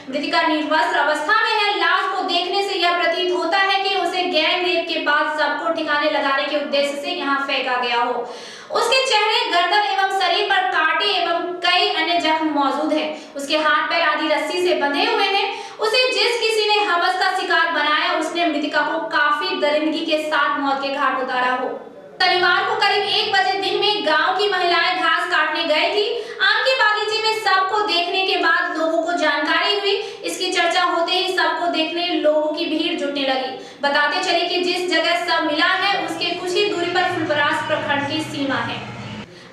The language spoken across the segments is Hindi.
मृतिका निर्वस्त्र अवस्था में है। लाश को देखने से यह प्रतीत होता है कि उसे गैंग रेप के बाद सबको ठिकाने लगाने के उद्देश्य से यहाँ फेंका गया हो। उसके चेहरे, गर्दन एवं शरीर पर कांटे एवं कई अन्य जख्म मौजूद हैं। उसके हाथ पैर आदि रस्सी से बंधे हुए हैं। उसे जिस किसी ने हवस का शिकार बनाया, उसने मृतिका को काफी दरिंदगी के साथ मौत के घाट उतारा हो। शनिवार को करीब 1 बजे दिन में गांव की महिलाएं घास काटने गई थी। आम के बागीचे में सबको देखने के बाद लोगों को जानकारी हुई। इसकी चर्चा होते ही सबको देखने लोगों की भीड़ जुटने लगी। बताते चले कि जिस जगह सब मिला है उसके कुछ ही दूरी पर फुलपरास प्रखंड की सीमा है।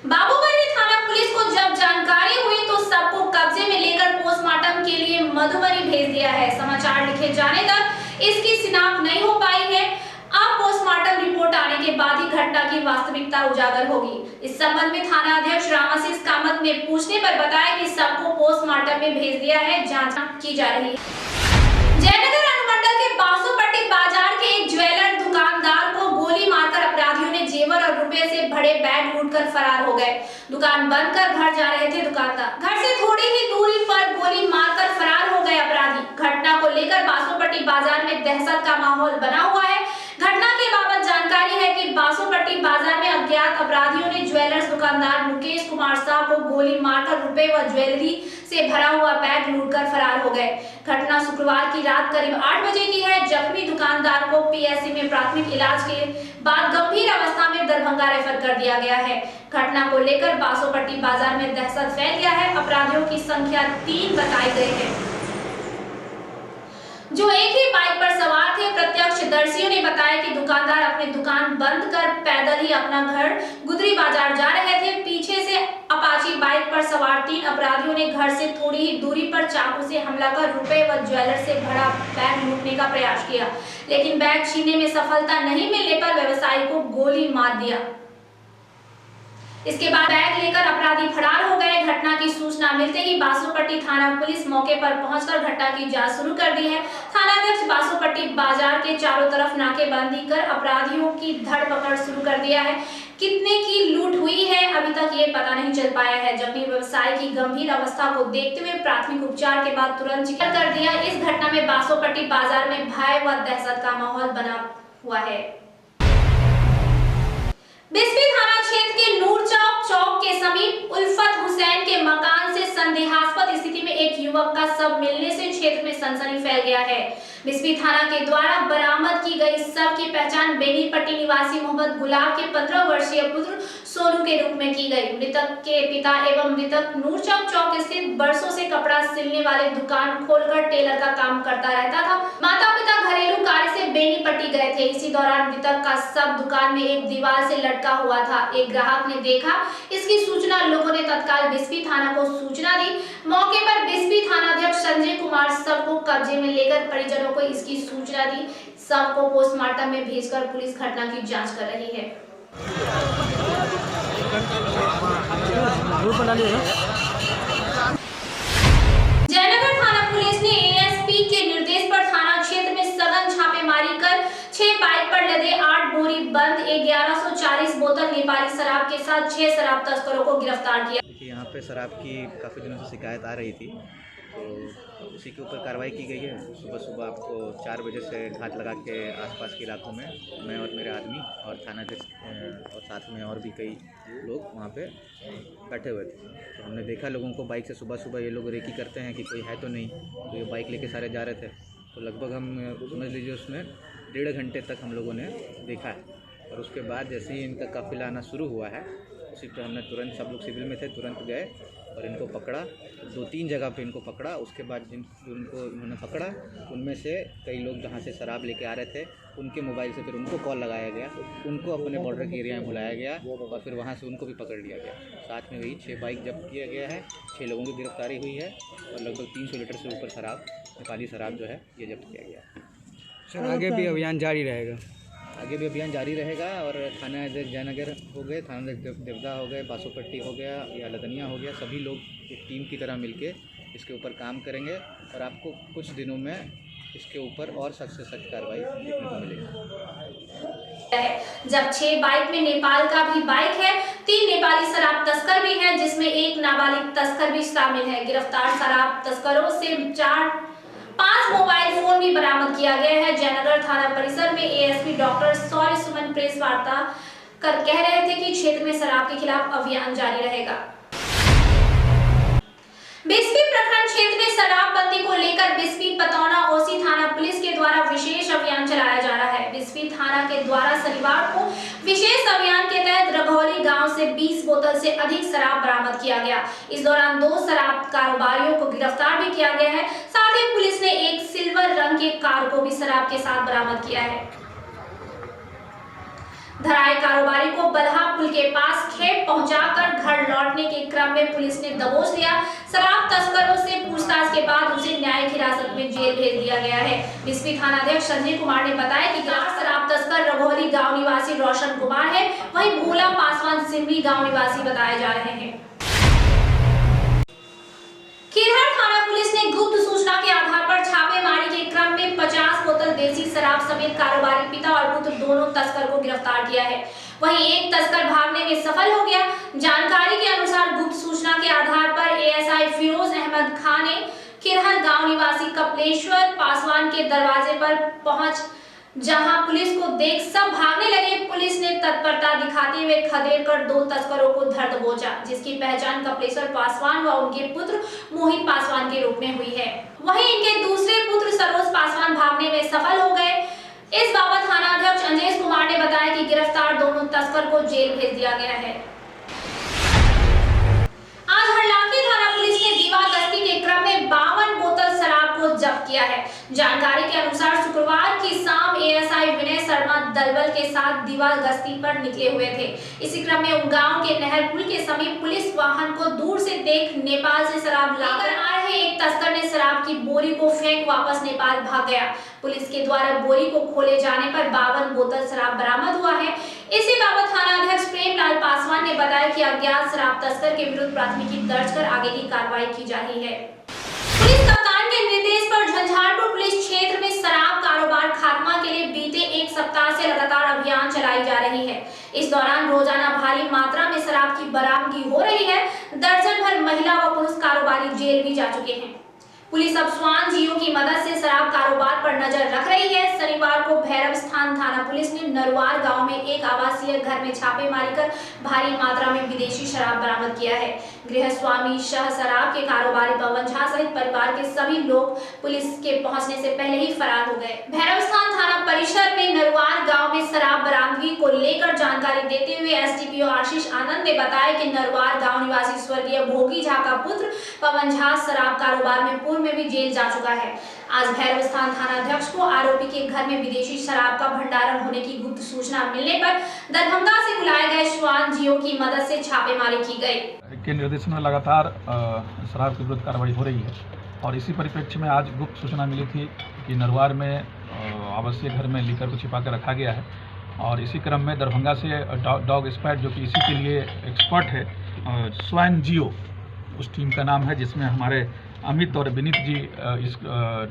बाबूगढ़ी थाना पुलिस को जब जानकारी हुई तो सबको कब्जे में लेकर पोस्टमार्टम के लिए मधुबनी भेज दिया है। समाचार लिखे जाने तक इसकी शिनाख्त नहीं हो पाई है। अब पोस्टमार्टम रिपोर्ट आने के बाद ही घटना की वास्तविकता उजागर होगी। इस संबंध में थाना अध्यक्ष रामाशीष कामत ने पूछने पर बताया कि सबको पोस्टमार्टम में भेज दिया है, जांच की जा रही है। जयनगर अनुमंडल के बासोपट्टी बाजार के एक ज्वेलर दुकानदार को गोली मारकर अपराधियों ने जेवर और रुपए से भरे बैग लूटकर फरार हो गए। दुकान बंद कर घर जा रहे थे दुकानदार। घर से थोड़ी ही दूरी पर गोली मारकर फरार हो गए अपराधी। घटना को लेकर बासोपट्टी बाजार में दहशत का माहौल बना हुआ है। घटना के बाबत जानकारी है कि बासोपट्टी बाजार में अज्ञात अपराधियों ने ज्वेलर्स दुकानदार मुकेश कुमार शाह को गोली मारकर रुपए व ज्वेलरी से भरा हुआ बैग लूटकर फरार हो गए। घटना शुक्रवार की रात करीब 8 बजे की है। जख्मी दुकानदार को पीएससी में प्राथमिक इलाज के बाद गंभीर अवस्था में दरभंगा रेफर कर दिया गया है। घटना को लेकर बासोपट्टी बाजार में दहशत फैल गया है। अपराधियों की संख्या 3 बताई गई है, जो एक ही बाइक पर सवार थे। प्रत्यक्षदर्शियों ने बताया कि दुकानदार अपनी दुकान बंद कर पैदल ही अपना घर गुदरी बाजार जा रहे थे। पीछे से अपाची बाइक पर सवार 3 अपराधियों ने घर से थोड़ी ही दूरी पर चाकू से हमला कर रुपए व ज्वेलर से भरा बैग लूटने का प्रयास किया, लेकिन बैग छीनने में सफलता नहीं मिलने पर व्यवसायी को गोली मार दिया। इसके बाद बैग लेकर अपराधी फरार हो गए। घटना की सूचना मिलते ही बासोपट्टी थाना पुलिस मौके पर पहुंचकर घटना की जांच शुरू कर दी है। थानाध्यक्ष बासोपट्टी बाजार के चारों तरफ नाकेबंदी कर अपराधियों की धरपकड़ शुरू कर दिया है। कितने की लूट हुई है अभी तक ये पता नहीं चल पाया है। जबकि व्यवसायी की गंभीर अवस्था को देखते हुए प्राथमिक उपचार के बाद तुरंत जिक्र कर दिया। इस घटना में बासोपट्टी बाजार में भय व दहशत का माहौल बना हुआ है। बिस्फी थाना क्षेत्र के नूरचौक चौक के समीप उल्फत हुसैन के मकान से संदेहास्पद स्थिति में एक युवक का शव मिलने से क्षेत्र में सनसनी फैल गया है। बिस्फी थाना के द्वारा बरामद की गई शव की पहचान बेनीपट्टी निवासी मोहम्मद गुलाब के 15 वर्षीय पुत्र सोनू के रूप में की गई। मृतक के पिता एवं मृतक नूरचौक चौक स्थित बरसों से कपड़ा सिलने वाले दुकान खोलकर टेलर का काम करता रहता था। माता पिता घरेलू कार्य से बेनीपट्टी गए थे। इसी दौरान मृतक का शव दुकान में एक दीवार से लटका हुआ था। एक ग्राहक ने देखा। इसकी सूचना लोगों ने तत्काल बिस्फी थाना को सूचना दी। मौके पर बिस्फी थानाध्यक्ष संजय कुमार शव को कब्जे में लेकर परिजनों को इसकी सूचना दी। शव को पोस्टमार्टम में भेजकर पुलिस घटना की जांच कर रही है। जयनगर थाना पुलिस ने एएसपी के निर्देश पर थाना क्षेत्र में सघन छापेमारी कर 6 बाइक पर लदे 8 बोरी बंद 1140 बोतल नेपाली शराब के साथ 6 शराब तस्करों को गिरफ्तार किया। यहाँ पे शराब की काफ़ी दिनों से शिकायत आ रही थी, तो उसी के ऊपर कार्रवाई की गई है। सुबह सुबह आपको 4 बजे से घात लगा के आसपास के इलाकों में मैं और मेरे आदमी और थानाध्यक्ष और साथ में और भी कई लोग वहाँ पे बैठे हुए थे। तो हमने देखा लोगों को बाइक से सुबह सुबह ये लोग रेकी करते हैं कि कोई है तो नहीं, तो ये बाइक लेके सारे जा रहे थे। तो लगभग हम समझ लीजिए उसमें 1.5 घंटे तक हम लोगों ने देखा है। और उसके बाद जैसे ही इनका काफिला आना शुरू हुआ है, उसी पर हमने तुरंत, सब लोग सिविल में थे, तुरंत गए और इनको पकड़ा। 2-3 जगह पे इनको पकड़ा। उसके बाद उनको इन्होंने पकड़ा, उनमें से कई लोग जहाँ से शराब लेके आ रहे थे उनके मोबाइल से फिर उनको कॉल लगाया गया, उनको अपने बॉर्डर के एरिया में बुलाया गया और फिर वहाँ से उनको भी पकड़ लिया गया। साथ में वही 6 बाइक जब्त किया गया है, 6 लोगों की गिरफ्तारी हुई है और लगभग 300 लीटर से ऊपर शराब, नेपाली शराब जो है ये जब्त किया गया। सर आगे भी अभियान जारी रहेगा? आगे भी अभियान जारी रहेगा और थाना अध्यक्ष जयनगर हो गए, थाना अध्यक्ष देवदा हो गए, बासोपट्टी हो गया या लदनिया हो गया, सभी लोग एक टीम की तरह मिलके इसके ऊपर काम करेंगे और आपको कुछ दिनों में इसके ऊपर और सख्त से सख्त कार्रवाई देखने को मिलेगी। जब 6 बाइक में नेपाल का भी बाइक है, 3 नेपाली शराब तस्कर भी हैं, जिसमें एक नाबालिग तस्कर भी शामिल है। गिरफ्तार शराब तस्करों से 4 5 मोबाइल फोन भी बरामद किया गया है। जयनगर थाना परिसर में एएसपी डॉक्टर सौर्य सुमन प्रेस वार्ता कर कह रहे थे कि क्षेत्र में शराब के खिलाफ अभियान जारी रहेगा। बिस्फी प्रखंड क्षेत्र में शराबबंदी को लेकर बिस्फी पतौना ओसी थाना पुलिस के द्वारा विशेष अभियान चलाया जा रहा है। बिस्फी थाना के द्वारा शनिवार को विशेष अभियान के तहत रघौली गांव से 20 बोतल से अधिक शराब बरामद किया गया। इस दौरान 2 शराब कारोबारियों को गिरफ्तार भी किया गया है। साथ ही पुलिस ने एक सिल्वर रंग के कार को भी शराब के साथ बरामद किया है। धराए कारोबारी को बलहा पुल के पास खेप पहुंचाकर घर लौटने के क्रम में पुलिस ने दबोच लिया। शराब तस्करों से पूछताछ के बाद उसे न्यायिक हिरासत में जेल भेज दिया गया है। बिस्फी थानाध्यक्ष संजय कुमार ने बताया कि गिरफ्तार शराब तस्कर रघौली गांव निवासी रोशन कुमार है, वहीं भोला पासवान सिमरी गांव निवासी बताए जा रहे हैं। खीरहर थाना पुलिस ने गुप्त सूचना के आधार पर छापेमारी के क्रम में 50 बोतल देसी शराब समेत कारोबारी पिता और पुत्र दोनों तस्कर को गिरफ्तार किया है। वहीं एक तस्कर भागने में सफल हो गया। जानकारी के अनुसार गुप्त सूचना के आधार पर एएसआई फिरोज अहमद खान ने खीरहर गांव निवासी कपिलेश्वर पासवान के दरवाजे पर पहुंच जहां पुलिस को देख सब भागने लगे। पुलिस ने तत्परता दिखाते हुए खदेड़ कर 2 तस्करों को धर दबोचा, जिसकी पहचान कपिलेश्वर पासवान व उनके पुत्र मोहित पासवान के रूप में हुई है। वहीं इनके दूसरे पुत्र सरोज पासवान भागने में सफल हो गए। इस बाबत थानाध्यक्ष अंजेश कुमार ने बताया कि गिरफ्तार दोनों तस्कर को जेल भेज दिया गया है। आज हरलाखी थाना पुलिस ने दीवा गश्ती के क्रम में 52 बोतल शराब को जब्त किया है। जानकारी के अनुसार शुक्रवार की शाम एएसआई विनय शर्मा दलबल के साथ दीवा गश्ती पर निकले हुए थे। इसी क्रम में उमगांव के नहर पुल के समीप पुलिस वाहन को दूर से देख नेपाल से शराब लाकर आ रहे एक तस्कर ने शराब की बोरी को फेंक वापस नेपाल भाग गया। पुलिस के द्वारा बोरी को खोले जाने पर 52 बोतल शराब बरामद हुआ है। इसी बाबत थानाध्यक्ष प्रेमलाल पासवान ने बताया कि अज्ञात शराब तस्कर के विरुद्ध प्राथमिकी दर्ज कर आगे की कार्रवाई की जा रही है। पुलिस कप्तान के निर्देश पर झंझारपुर पुलिस क्षेत्र में शराब कारोबार खात्मा के लिए बीते 1 सप्ताह से लगातार अभियान चलाई जा रही है। इस दौरान रोजाना भारी मात्रा में शराब की बरामदगी हो रही है। दर्जन भर महिला व पुरुष कारोबारी जेल भी जा चुके हैं। पुलिस अब स्वान जियो की मदद से शराब कारोबार पर नजर रख रही है। शनिवार को भैरव स्थान थाना पुलिस ने नरवार गांव में एक आवासीय घर में छापेमारी कर भारी मात्रा में विदेशी शराब बरामद किया है। गृह स्वामी शाह शराब के कारोबारी पवन झा सहित परिवार के सभी लोग पुलिस के पहुंचने से पहले ही फरार हो गए। भैरव स्थान थाना परिसर में नरवार गांव में शराब बरामदगी को लेकर जानकारी देते हुए एसडीपीओ आशीष आनंद ने बताया कि नरवार गांव निवासी स्वर्गीय भोगी झा का पुत्र पवन झा शराब कारोबार में में भी जेल जा चुका है। आज भैरव स्थान थानाध्यक्ष को आरोपी के घर में विदेशी शराब का भंडारण होने की गुप्त सूचना मिलने पर दरभंगा से बुलाए गए स्वान जियो की मदद से छापेमारी की गई। के निर्देशन में लगातार शराब के विरुद्ध कार्रवाई हो रही है और इसी परिप्रेक्ष्य में आज गुप्त सूचना मिली थी कि नरवार में आवासीय घर में लीकर को छिपा कर रखा गया है और इसी क्रम में दरभंगा से डॉग एक्सपर्ट जो कि इसी के लिए एक्सपर्ट है स्वान जियो उस टीम का नाम है, जिसमें हमारे अमित और विनीत जी इस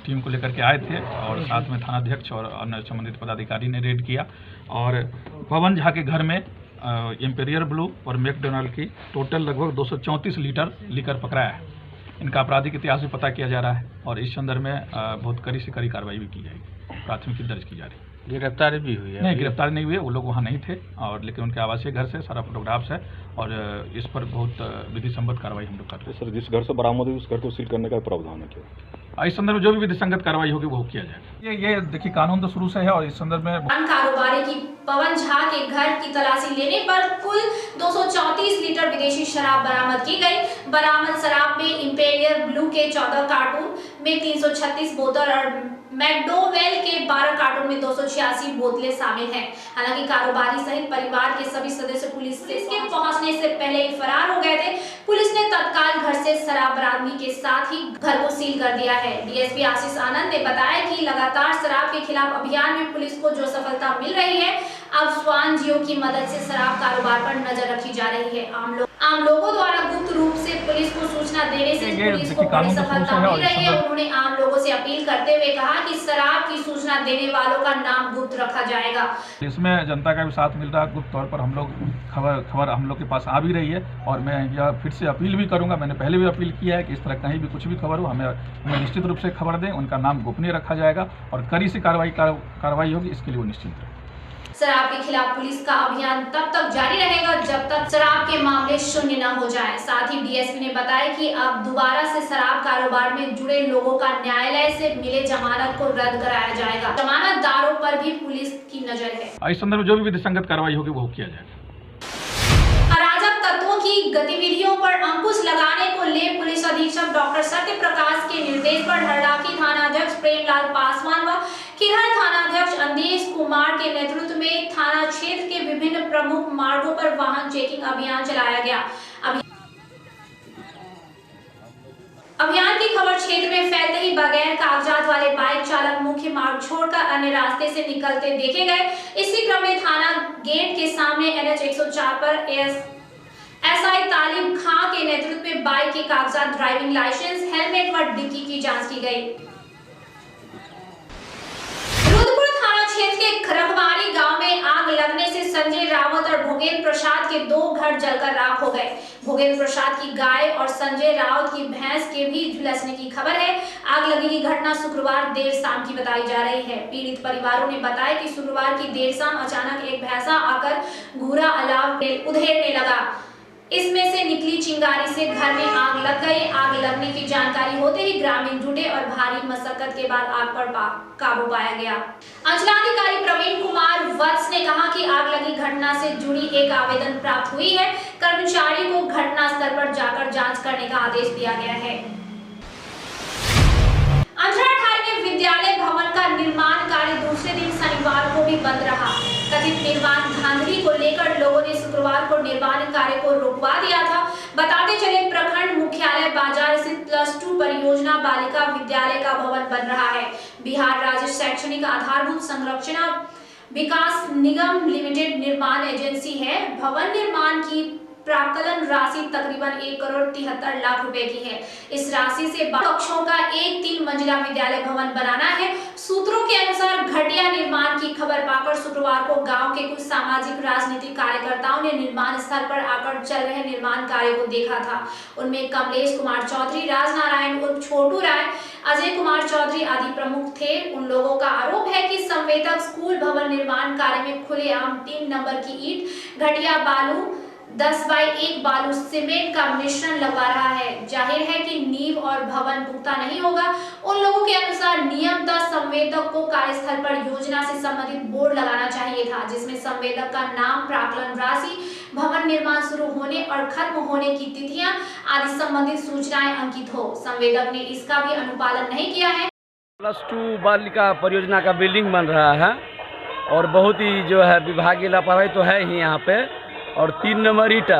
टीम को लेकर के आए थे और साथ में थानाध्यक्ष और अन्य संबंधित पदाधिकारी ने रेड किया और पवन झा के घर में इम्पेरियल ब्लू और मैकडोनाल्ड की टोटल लगभग 234 लीटर लीकर पकड़ाया है। इनका आपराधिक इतिहास भी पता किया जा रहा है और इस संदर्भ में बहुत कड़ी से कड़ी कार्रवाई भी की जाएगी, प्राथमिकी दर्ज की जा रही है। गिरफ्तारी भी हुई है? नहीं, गिरफ्तारी नहीं हुई है, वो लोग वहाँ नहीं थे और लेकिन उनके आवासीय घर से सारा फोटोग्राफ्स है और इस पर बहुत विधि संगत कार्रवाई हम लोग कर रहे हैं। सर, जिस घर से बरामद हुई उस घर को सील करने का प्रावधान है क्या? इस संदर्भ में जो भी विधि संगत कार्रवाई होगी वो किया जाएगा। ये देखिए कानून तो शुरू से है और इस संदर्भ में कारोबारी की पवन झा के घर की तलाशी लेने पर कुल 234 लीटर विदेशी शराब बरामद की गई। बरामद शराब में इंपेरियल ब्लू के 14 कार्टून में 336 बोतल और मैकडोवेल के 12 कार्टून में 286 बोतलें शामिल हैं। हालांकि कारोबारी सहित परिवार के सभी सदस्य पुलिस के पहुंचने से पहले ही फरार हो गए थे। पुलिस ने तत्काल घर से शराब बरामदगी के साथ ही घर को सील कर दिया है। डीएसपी आशीष आनंद ने बताया कि लगातार शराब के खिलाफ अभियान में पुलिस को जो सफलता मिल रही है, अब स्वान जियो की मदद से शराब कारोबार पर नजर रखी जा रही है। आम लोगों द्वारा गुप्त रूप से पुलिस को सूचना सूचना देने से ये पुलिस को देखिए, बड़ी कानून तो सफलता है और मिल रही है। संगत- उन्होंने आम लोगों से अपील करते हुए कहा कि शराब की सूचना देने वालों का नाम गुप्त रखा जाएगा। इसमें जनता का भी साथ मिल रहा है। गुप्त तौर पर हम लोग खबर हम लोग के पास आ भी रही है और मैं यह फिर से अपील भी करूंगा। मैंने पहले भी अपील किया है कि इस तरह कहीं भी कुछ भी खबर हो हमें निश्चित रूप से खबर दें, उनका नाम गोपनीय रखा जाएगा और कड़ी से कार्रवाई होगी, इसके लिए वो निश्चित है। शराब के खिलाफ पुलिस का अभियान तब तक जारी रहेगा जब तक शराब के मामले शून्य न हो जाए। साथ ही डीएसपी ने बताया कि अब दोबारा से शराब कारोबार में जुड़े लोगों का न्यायालय से मिले जमानत को रद्द कराया जाएगा। जमानतदारों पर भी पुलिस की नजर है। इस संदर्भ में जो भी विधिसंगत कार्रवाई होगी वो किया जाएगा। अराजक तत्वों की गतिविधियों पर अंकुश लगाने को ले पुलिस अधीक्षक डॉक्टर सत्य प्रकाश के निर्देश पर हरलाखी थानाध्यक्ष प्रेमलाल पासवान व किरहर थानाध्यक्ष अंदेश कुमार के नेतृत्व में थाना क्षेत्र के विभिन्न प्रमुख मार्गों पर वाहन चेकिंग अभियान चलाया गया। अभियान की खबर क्षेत्र में फैलते ही बगैर कागजात वाले बाइक चालक मुख्य मार्ग छोड़कर अन्य रास्ते से निकलते देखे गए। इसी क्रम में थाना गेट के सामने NH 104 पर SI तालिब खां के नेतृत्व में बाइक के कागजात, ड्राइविंग लाइसेंस, हेलमेट व डिक्की की जांच की गई। रुद्रपुर थाना क्षेत्र के खरखवाड़ी गांव में आग लगने से संजय रावत और भोगेंद्र प्रसाद के 2 घर जलकर राख हो गए। भोगेंद्र प्रसाद की गाय और संजय रावत की भैंस के भी झुलसने की खबर है। आग लगने की घटना शुक्रवार देर शाम की बताई जा रही है। पीड़ित परिवारों ने बताया कि शुक्रवार की देर शाम अचानक एक भैंसा आकर घूरा अलाव उधेड़ने लगा। इसमें से निकली चिंगारी से घर में आग लग गई। आग लगने की जानकारी होते ही ग्रामीण जुटे और भारी मशक्कत के बाद आग पर काबू पाया गया। अंचलाधिकारी प्रवीण कुमार वत्स ने कहा कि आग लगी घटना से जुड़ी एक आवेदन प्राप्त हुई है। कर्मचारी को घटनास्थल पर जाकर जांच करने का आदेश दिया गया है। अंधराठाई में विद्यालय भवन का निर्माण कार्य दूसरे दिन शनिवार को भी बंद रहा। कथित निर्माण धांधली को लेकर लोगों ने शुक्रवार को निर्माण कार्य को रुकवा दिया था। बताते चले प्रखंड मुख्यालय बाजार स्थित +2 परियोजना बालिका विद्यालय का भवन बन रहा है। बिहार राज्य शैक्षणिक आधारभूत संरचना विकास निगम लिमिटेड निर्माण एजेंसी है। भवन निर्माण की प्राक्कलन राशि तकरीबन 1,73,00,000 रुपए की है। इस राशि से कक्षों का एक 3 मंजिला विद्यालय भवन बनाना है। सूत्रों के अनुसार घटिया निर्माण की खबर पाकर शुक्रवार को गांव के कुछ सामाजिक राजनीतिक कार्यकर्ताओं ने निर्माण स्थल पर आकर चल रहे निर्माण कार्य को देखा था। उनमें कमलेश कुमार चौधरी, राजनारायण उर्फ छोटू राय, अजय कुमार चौधरी आदि प्रमुख थे। उन लोगों का आरोप है कि संवेदक स्कूल भवन निर्माण कार्य में खुलेआम 3 नंबर की ईंट, घटिया बालू, 10x1 बालू सीमेंट का मिश्रण लगवा रहा है। जाहिर है कि नींव और भवन पुख्ता नहीं होगा। उन लोगों के अनुसार नियमतः संवेदक को कार्यस्थल पर योजना से संबंधित बोर्ड लगाना चाहिए था, जिसमें संवेदक का नाम, प्राक्कलन राशि, भवन निर्माण शुरू होने और खत्म होने की तिथियां आदि संबंधित सूचनाएं अंकित हो। संवेदक ने इसका भी अनुपालन नहीं किया है। +2 बालिका परियोजना का बिल्डिंग बन रहा है और बहुत ही जो है विभागीय लापरवाही तो है ही यहाँ पे। और 3 नंबर ईटा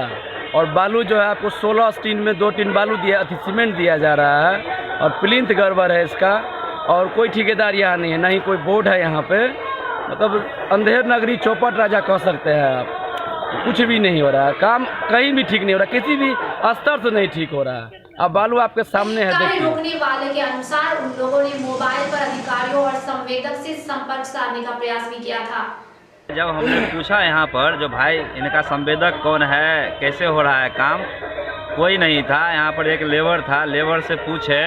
और बालू जो है आपको 16 टीन में 2 टीन बालू सीमेंट दिया जा रहा है और प्लिंथ गड़बड़ है इसका। और कोई ठेकेदार यहाँ नहीं है, ना ही कोई बोर्ड है यहाँ पे। मतलब अंधेर नगरी चौपट राजा कह सकते हैं आप। कुछ भी नहीं हो रहा है, काम कहीं भी ठीक नहीं हो रहा, किसी भी स्तर से नहीं ठीक हो रहा है। अब बालू आपके सामने है, कार्य देखिए। रोकने वाले के अनुसार उन लोगों ने मोबाइल पर अधिकारियों और संवेदक से संपर्क साधने का प्रयास भी किया था। जब हमने पूछा यहाँ पर जो भाई इनका संवेदक कौन है, कैसे हो रहा है काम, कोई नहीं था। यहाँ पर एक लेबर था, लेबर से पूछे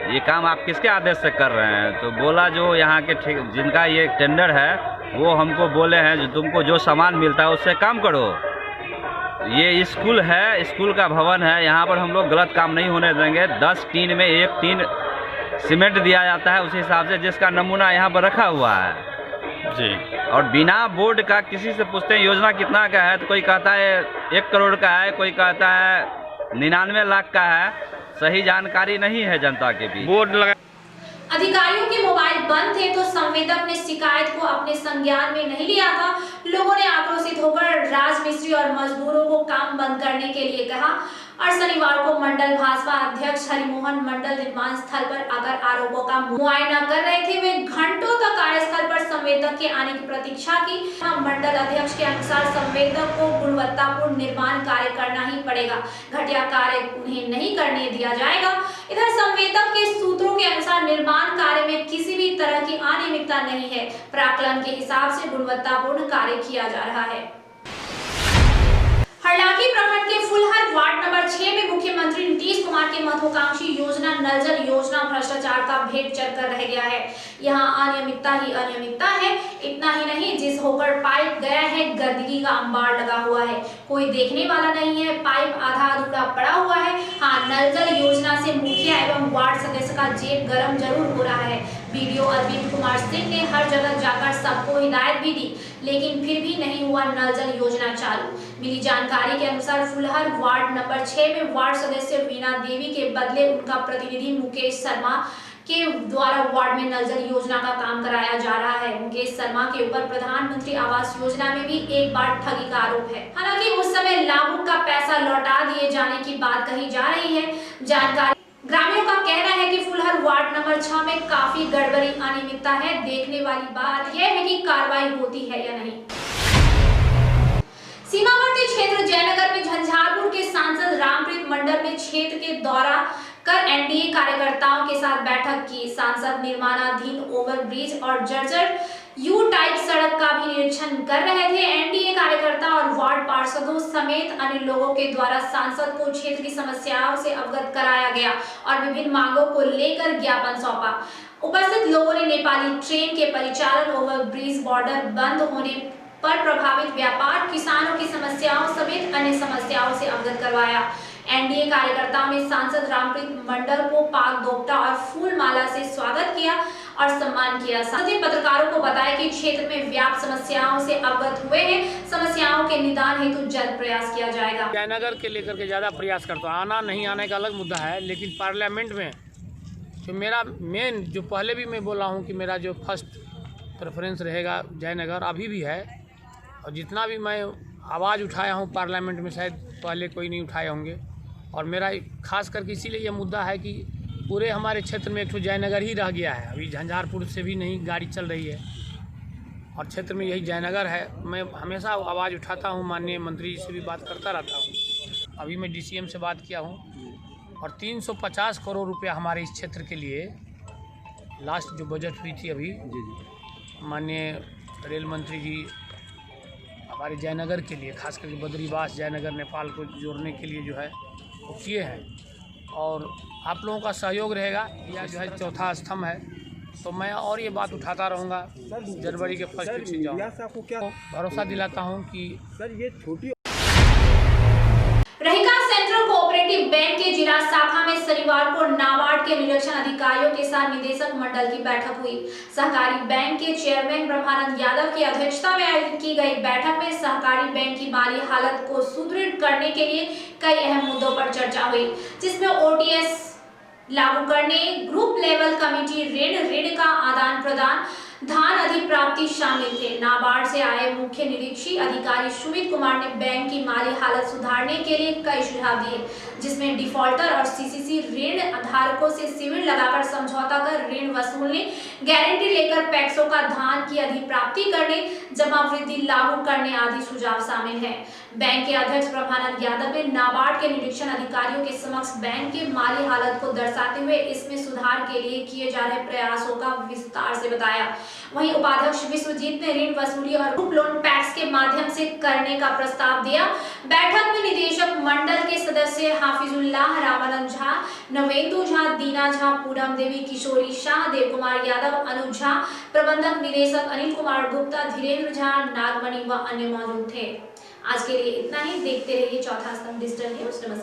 ये काम आप किसके आदेश से कर रहे हैं, तो बोला जो यहाँ के जिनका ये टेंडर है वो हमको बोले हैं जो तुमको जो सामान मिलता है उससे काम करो। ये स्कूल है, स्कूल का भवन है, यहाँ पर हम लोग गलत काम नहीं होने देंगे। 10 टीन में 1 टीन सीमेंट दिया जाता है उसी हिसाब से, जिसका नमूना यहाँ पर रखा हुआ है जी। और बिना बोर्ड का किसी से पूछते हैं योजना कितना का है, तो कोई कहता है 1 करोड़ का है, कोई कहता है 99 लाख का है। सही जानकारी नहीं है जनता के बीच। बोर्ड लगा अधिकारियों के मोबाइल बंद थे तो संवेदक ने शिकायत को अपने संज्ञान में नहीं लिया था। लोगों ने आक्रोशित होकर राजमिस्त्री और मजदूरों को काम बंद करने के लिए कहा और शनिवार को मंडल भाजपा अध्यक्ष हरिमोहन मंडल निर्माण स्थल पर आकर आरोपों का मुआयना कर रहे थे। वे घंटों तक कार्यस्थल पर संवेदक के आने की प्रतीक्षा की। मंडल अध्यक्ष के अनुसार संवेदक को गुणवत्तापूर्ण निर्माण कार्य करना ही पड़ेगा, घटिया कार्य उन्हें नहीं करने दिया जाएगा। इधर संवेदक के सूत्रों के अनुसार निर्माण कार्य में किसी भी तरह की अनियमितता नहीं है, प्राक्कलन के हिसाब से गुणवत्तापूर्ण कार्य किया जा रहा है। हरलाखी प्रखंड के फुलहर वार्ड नंबर 6 में मुख्यमंत्री नीतीश कुमार की महत्वाकांक्षी योजना नल जल योजना भ्रष्टाचार का भेंट चढ़कर रह गया है। यहाँ अनियमितता ही अनियमितता है। इतना ही नहीं, जिस होकर पाइप गया है गंदगी का अंबार लगा हुआ है, कोई देखने वाला नहीं है, पाइप आधा अधूरा पड़ा हुआ है। हाँ, नल जल योजना से मुखिया एवं वार्ड सदस्य का जेब गरम जरूर हो रहा है। वीडियो अरविंद कुमार सिंह ने हर जगह जाकर सबको हिदायत भी दी, लेकिन फिर भी नहीं हुआ नल जल योजना चालू। मिली जानकारी के अनुसार फुलहर वार्ड नंबर 6 में वार्ड सदस्य वीणा देवी के बदले उनका प्रतिनिधि मुकेश शर्मा के द्वारा वार्ड में नल जल योजना का काम कराया जा रहा है। मुकेश शर्मा के ऊपर प्रधानमंत्री आवास योजना में भी एक बार ठगी का आरोप है। हालांकि उस समय लाभुक का पैसा लौटा दिए जाने की बात कही जा रही है। जानकारी ग्रामीणों का कहना है कि फुलहर वार्ड नंबर 6 में काफी गड़बड़ी अनियमितता है। देखने वाली बात यह है कि कार्रवाई होती है या नहीं। सीमावर्ती क्षेत्र जयनगर में झंझारपुर के सांसद रामप्रीत मंडल ने क्षेत्र के दौरा कर एनडीए कार्यकर्ताओं के साथ बैठक की। सांसद निर्माणाधीन ओवरब्रिज और जर्जर यू टाइप सड़क का भी निरीक्षण कर रहे थे। एनडीए कार्यकर्ता और वार्ड पार्षदों समेत अन्य लोगों के द्वारा सांसद को क्षेत्र की समस्याओं से अवगत कराया गया और विभिन्न मांगों को लेकर ज्ञापन सौंपा। उपस्थित लोगों ने नेपाली ट्रेन के परिचालन, ओवरब्रिज, बॉर्डर बंद होने पर प्रभावित व्यापार, किसानों की समस्याओं समेत अन्य समस्याओं से अवगत करवाया। एनडीए कार्यकर्ताओं ने सांसद रामप्रीत मंडल को पाक दोपटा और फूल माला से स्वागत किया और सम्मान किया। साथ ही पत्रकारों को बताया कि क्षेत्र में व्याप्त समस्याओं से अवगत हुए हैं। समस्याओं के निदान हेतु जल्द प्रयास किया जाएगा। जयनगर के लेकर के ज़्यादा प्रयास करता हूँ। आना नहीं आने का अलग मुद्दा है, लेकिन पार्लियामेंट में जो मेरा मेन, जो पहले भी मैं बोला हूँ कि मेरा जो फर्स्ट प्रेफरेंस रहेगा जयनगर, अभी भी है। और जितना भी मैं आवाज़ उठाया हूँ पार्लियामेंट में, शायद पहले कोई नहीं उठाए होंगे। और मेरा खास करके इसीलिए ये मुद्दा है कि पूरे हमारे क्षेत्र में एक तो जयनगर ही रह गया है। अभी झंझारपुर से भी नहीं गाड़ी चल रही है और क्षेत्र में यही जयनगर है। मैं हमेशा आवाज़ उठाता हूँ, माननीय मंत्री जी से भी बात करता रहता हूँ। अभी मैं डीसीएम से बात किया हूँ और 350 करोड़ रुपया हमारे इस क्षेत्र के लिए लास्ट जो बजट हुई थी अभी, माननीय रेल मंत्री जी हमारे जयनगर के लिए, खास करके बद्रीवास जयनगर नेपाल को जोड़ने के लिए जो है वो किए हैं। और आप लोगों का सहयोग रहेगा, यह जो है चौथा स्तंभ है। तो मैं और ये बात उठाता रहूँगा, जनवरी के फर्स्ट वीक से जाऊँ। भरोसा दिलाता हूँ कि सर ये छोटी रहीका सेंट्रल कोऑपरेटिव बैंक के जिला शाखा में शनिवार को नाबार्ड के निरीक्षण अधिकारियों के साथ निदेशक मंडल की बैठक हुई। सहकारी बैंक के चेयरमैन ब्रह्मानंद यादव की अध्यक्षता में आयोजित की गई बैठक में सहकारी बैंक की माली हालत को सुदृढ़ करने के लिए कई अहम मुद्दों पर चर्चा हुई, जिसमें ओटीएस लागू करने, ग्रुप लेवल कमेटी ऋण का आदान प्रदान, धान अधिप्राप्ति शामिल थे। नाबार्ड से आए मुख्य निरीक्षी अधिकारी सुमित कुमार ने बैंक की माली हालत सुधारने के लिए कई सुझाव दिए, जिसमें डिफॉल्टर और सीसीसी ऋण धारकों से शिविर लगाकर समझौता कर ऋण वसूलने, गारंटी लेकर पैक्सों का धान की अधिप्राप्ति करने, जमा वृद्धि लागू करने आदि सुझाव शामिल है। बैंक के अध्यक्ष ब्रह्मानंद यादव ने नाबार्ड के निरीक्षण अधिकारियों के समक्ष बैंक के माली हालत को दर्शाते हुए इसमें सुधार के लिए किए जा रहे प्रयासों का विस्तार से बताया। वहीं उपाध्यक्ष विश्वजीत ने ऋण वसूली और ग्रुप लोन पैक्स के माध्यम से करने का प्रस्ताव दिया। बैठक में निदेशक मंडल के सदस्य हाफिजुल्लाह, रामानंद झा, नवेंदु झा, दीना झा, पूनम देवी, किशोरी शाह, देव कुमार यादव, अनुज झा, प्रबंधक निदेशक अनिल कुमार गुप्ता, धीरेन्द्र झा, नागमणि व अन्य मौजूद थे। आज के लिए इतना ही। देखते रहिए चौथा स्तंभ डिजिटल न्यूज। नमस्कार।